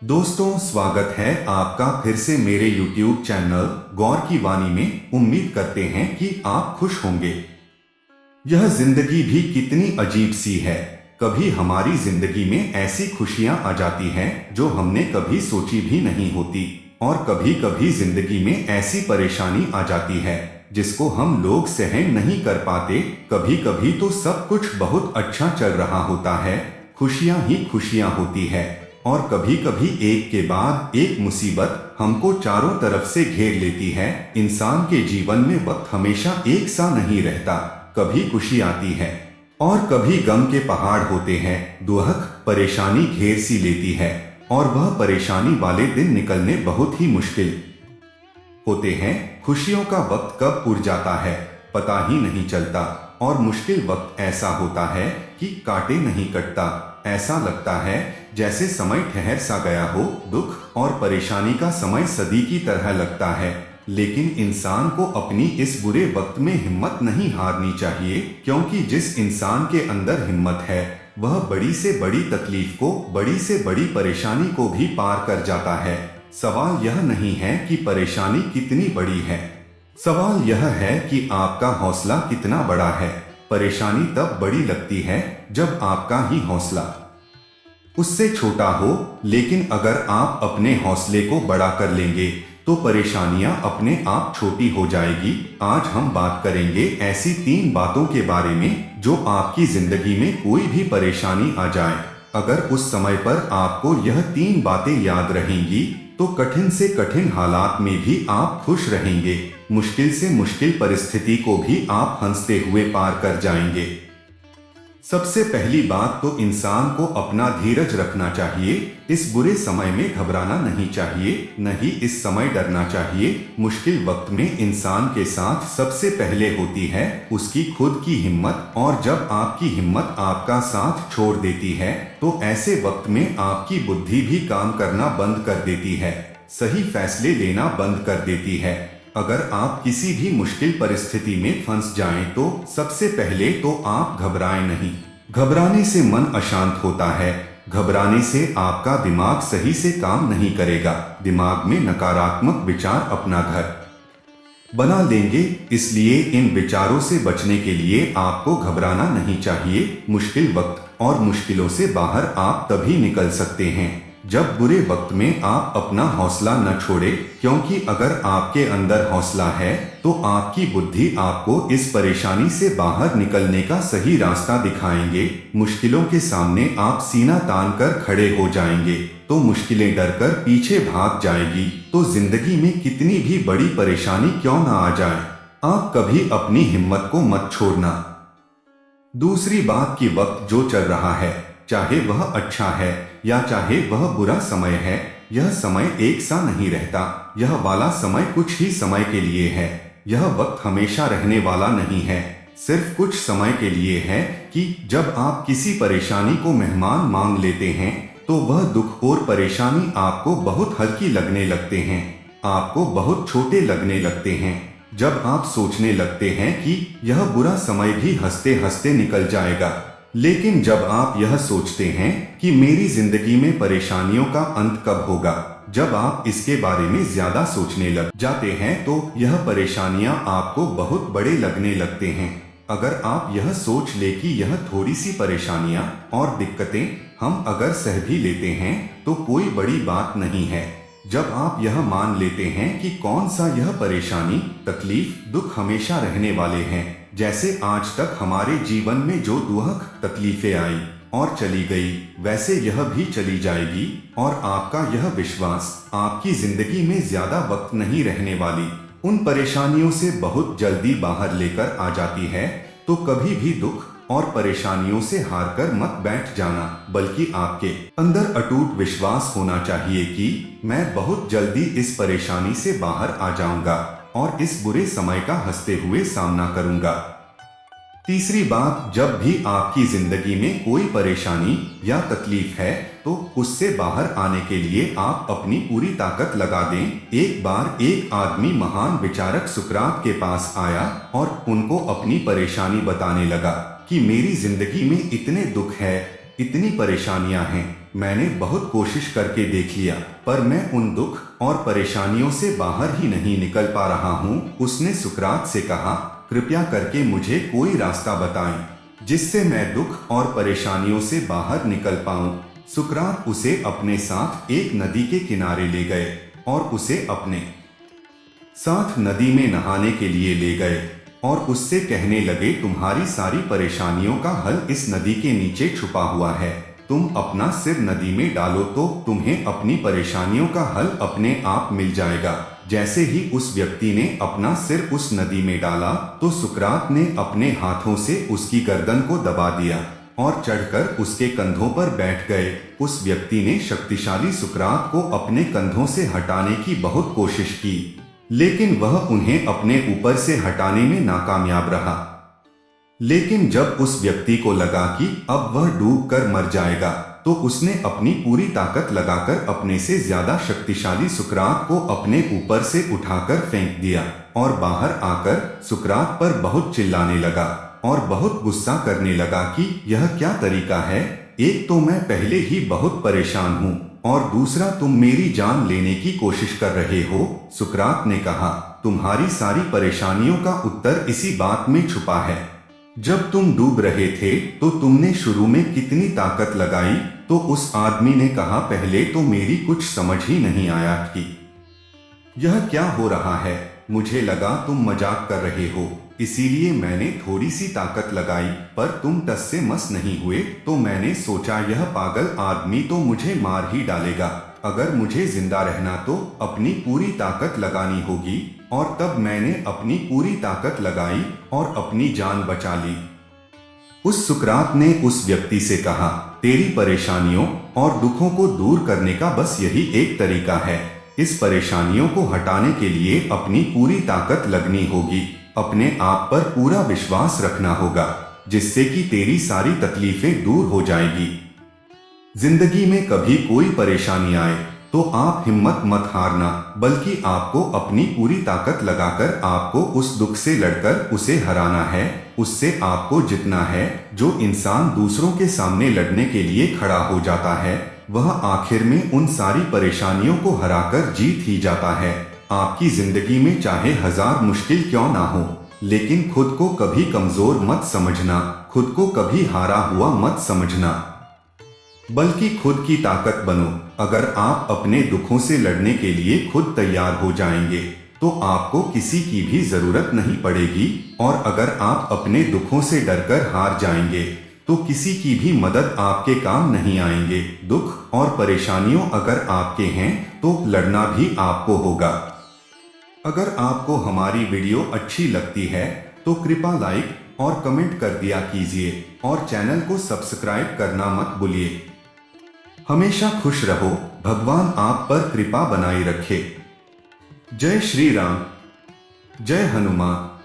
दोस्तों, स्वागत है आपका फिर से मेरे YouTube चैनल गौर की वाणी में। उम्मीद करते हैं कि आप खुश होंगे। यह जिंदगी भी कितनी अजीब सी है। कभी हमारी जिंदगी में ऐसी खुशियां आ जाती हैं जो हमने कभी सोची भी नहीं होती, और कभी कभी जिंदगी में ऐसी परेशानी आ जाती है जिसको हम लोग सहन नहीं कर पाते। कभी कभी तो सब कुछ बहुत अच्छा चल रहा होता है, खुशियां ही खुशियां होती है, और कभी कभी एक के बाद एक मुसीबत हमको चारों तरफ से घेर लेती है। इंसान के जीवन में वक्त हमेशा एक सा नहीं रहता। कभी खुशी आती है और कभी गम के पहाड़ होते हैं। दुख परेशानी घेर सी लेती है, और वह परेशानी वाले दिन निकलने बहुत ही मुश्किल होते हैं। खुशियों का वक्त कब उड़ जाता है पता ही नहीं चलता, और मुश्किल वक्त ऐसा होता है कि काटे नहीं कटता। ऐसा लगता है जैसे समय ठहर सा गया हो। दुख और परेशानी का समय सदी की तरह लगता है, लेकिन इंसान को अपनी इस बुरे वक्त में हिम्मत नहीं हारनी चाहिए, क्योंकि जिस इंसान के अंदर हिम्मत है वह बड़ी से बड़ी तकलीफ को, बड़ी से बड़ी परेशानी को भी पार कर जाता है। सवाल यह नहीं है कि परेशानी कितनी बड़ी है, सवाल यह है कि आपका हौसला कितना बड़ा है। परेशानी तब बड़ी लगती है जब आपका ही हौसला उससे छोटा हो, लेकिन अगर आप अपने हौसले को बड़ा कर लेंगे तो परेशानियां अपने आप छोटी हो जाएगी। आज हम बात करेंगे ऐसी 3 बातों के बारे में जो आपकी जिंदगी में कोई भी परेशानी आ जाए, अगर उस समय पर आपको यह 3 बातें याद रहेंगी तो कठिन से कठिन हालात में भी आप खुश रहेंगे। मुश्किल से मुश्किल परिस्थिति को भी आप हंसते हुए पार कर जाएंगे। सबसे पहली बात तो इंसान को अपना धीरज रखना चाहिए। इस बुरे समय में घबराना नहीं चाहिए, नहीं इस समय डरना चाहिए। मुश्किल वक्त में इंसान के साथ सबसे पहले होती है उसकी खुद की हिम्मत, और जब आपकी हिम्मत आपका साथ छोड़ देती है तो ऐसे वक्त में आपकी बुद्धि भी काम करना बंद कर देती है, सही फैसले लेना बंद कर देती है। अगर आप किसी भी मुश्किल परिस्थिति में फंस जाएं तो सबसे पहले तो आप घबराएं नहीं। घबराने से मन अशांत होता है, घबराने से आपका दिमाग सही से काम नहीं करेगा। दिमाग में नकारात्मक विचार अपना घर बना लेंगे, इसलिए इन विचारों से बचने के लिए आपको घबराना नहीं चाहिए। मुश्किल वक्त और मुश्किलों से बाहर आप तभी निकल सकते हैं जब बुरे वक्त में आप अपना हौसला न छोड़े, क्योंकि अगर आपके अंदर हौसला है तो आपकी बुद्धि आपको इस परेशानी से बाहर निकलने का सही रास्ता दिखाएंगे। मुश्किलों के सामने आप सीना तान कर खड़े हो जाएंगे तो मुश्किलें डरकर पीछे भाग जाएगी। तो जिंदगी में कितनी भी बड़ी परेशानी क्यों ना आ जाए, आप कभी अपनी हिम्मत को मत छोड़ना। दूसरी बात की वक्त जो चल रहा है, चाहे वह अच्छा है या चाहे वह बुरा समय है, यह समय एक सा नहीं रहता। यह वाला समय कुछ ही समय के लिए है। यह वक्त हमेशा रहने वाला नहीं है, सिर्फ कुछ समय के लिए है कि जब आप किसी परेशानी को मेहमान मान लेते हैं तो वह दुख और परेशानी आपको बहुत हल्की लगने लगते हैं, आपको बहुत छोटे लगने लगते हैं। जब आप सोचने लगते हैं कि यह बुरा समय भी हंसते हंसते निकल जाएगा, लेकिन जब आप यह सोचते हैं कि मेरी जिंदगी में परेशानियों का अंत कब होगा, जब आप इसके बारे में ज्यादा सोचने लग जाते हैं तो यह परेशानियां आपको बहुत बड़े लगने लगते हैं। अगर आप यह सोच ले कि यह थोड़ी सी परेशानियां और दिक्कतें हम अगर सह भी लेते हैं तो कोई बड़ी बात नहीं है। जब आप यह मान लेते हैं कि कौन सा यह परेशानी, तकलीफ, दुख हमेशा रहने वाले हैं, जैसे आज तक हमारे जीवन में जो दुख तकलीफें आई और चली गई, वैसे यह भी चली जाएगी, और आपका यह विश्वास आपकी जिंदगी में ज्यादा वक्त नहीं रहने वाली उन परेशानियों से बहुत जल्दी बाहर लेकर आ जाती है। तो कभी भी दुख और परेशानियों से हारकर मत बैठ जाना, बल्कि आपके अंदर अटूट विश्वास होना चाहिए कि मैं बहुत जल्दी इस परेशानी से बाहर आ जाऊंगा और इस बुरे समय का हंसते हुए सामना करूंगा। तीसरी बात, जब भी आपकी जिंदगी में कोई परेशानी या तकलीफ है तो उससे बाहर आने के लिए आप अपनी पूरी ताकत लगा दें। एक बार एक आदमी महान विचारक सुकरात के पास आया और उनको अपनी परेशानी बताने लगा कि मेरी जिंदगी में इतने दुख है, इतनी परेशानियां हैं, मैंने बहुत कोशिश करके देख लिया, पर मैं उन दुख और परेशानियों से बाहर ही नहीं निकल पा रहा हूँ। उसने सुकरात से कहा, कृपया करके मुझे कोई रास्ता बताएं जिससे मैं दुख और परेशानियों से बाहर निकल पाऊं। सुकरात उसे अपने साथ एक नदी के किनारे ले गए और उसे अपने साथ नदी में नहाने के लिए ले गए और उससे कहने लगे, तुम्हारी सारी परेशानियों का हल इस नदी के नीचे छुपा हुआ है। तुम अपना सिर नदी में डालो तो तुम्हें अपनी परेशानियों का हल अपने आप मिल जाएगा। जैसे ही उस व्यक्ति ने अपना सिर उस नदी में डाला तो सुकरात ने अपने हाथों से उसकी गर्दन को दबा दिया और चढ़कर उसके कंधों पर बैठ गए। उस व्यक्ति ने शक्तिशाली सुकरात को अपने कंधों से हटाने की बहुत कोशिश की, लेकिन वह उन्हें अपने ऊपर से हटाने में नाकामयाब रहा। लेकिन जब उस व्यक्ति को लगा कि अब वह डूब कर मर जाएगा, तो उसने अपनी पूरी ताकत लगाकर अपने से ज्यादा शक्तिशाली सुकरात को अपने ऊपर से उठाकर फेंक दिया और बाहर आकर सुकरात पर बहुत चिल्लाने लगा और बहुत गुस्सा करने लगा कि यह क्या तरीका है। एक तो मैं पहले ही बहुत परेशान हूँ और दूसरा तुम मेरी जान लेने की कोशिश कर रहे हो। सुकरात ने कहा, तुम्हारी सारी परेशानियों का उत्तर इसी बात में छुपा है। जब तुम डूब रहे थे तो तुमने शुरू में कितनी ताकत लगाई? तो उस आदमी ने कहा, पहले तो मेरी कुछ समझ ही नहीं आया कि यह क्या हो रहा है। मुझे लगा तुम मजाक कर रहे हो, इसीलिए मैंने थोड़ी सी ताकत लगाई, पर तुम टस से मस नहीं हुए। तो मैंने सोचा यह पागल आदमी तो मुझे मार ही डालेगा। अगर मुझे जिंदा रहना तो अपनी पूरी ताकत लगानी होगी, और तब मैंने अपनी पूरी ताकत लगाई और अपनी जान बचा ली। उस सुकरात ने उस व्यक्ति से कहा, तेरी परेशानियों और दुखों को दूर करने का बस यही एक तरीका है। इस परेशानियों को हटाने के लिए अपनी पूरी ताकत लगनी होगी, अपने आप पर पूरा विश्वास रखना होगा, जिससे कि तेरी सारी तकलीफें दूर हो जाएगी। जिंदगी में कभी कोई परेशानी आए तो आप हिम्मत मत हारना, बल्कि आपको अपनी पूरी ताकत लगाकर आपको उस दुख से लड़कर उसे हराना है। उससे आपको जितना है। जो इंसान दूसरों के सामने लड़ने के लिए खड़ा हो जाता है, वह आखिर में उन सारी परेशानियों को हराकर जीत ही जाता है। आपकी जिंदगी में चाहे 1000 मुश्किल क्यों ना हो, लेकिन खुद को कभी कमजोर मत समझना, खुद को कभी हारा हुआ मत समझना, बल्कि खुद की ताकत बनो। अगर आप अपने दुखों से लड़ने के लिए खुद तैयार हो जाएंगे तो आपको किसी की भी जरूरत नहीं पड़ेगी, और अगर आप अपने दुखों से डरकर हार जाएंगे तो किसी की भी मदद आपके काम नहीं आएंगे। दुख और परेशानियों अगर आपके हैं तो लड़ना भी आपको होगा। अगर आपको हमारी वीडियो अच्छी लगती है तो कृपया लाइक और कमेंट कर दिया कीजिए और चैनल को सब्सक्राइब करना मत भूलिए। हमेशा खुश रहो, भगवान आप पर कृपा बनाए रखे। जय श्री राम, जय हनुमान।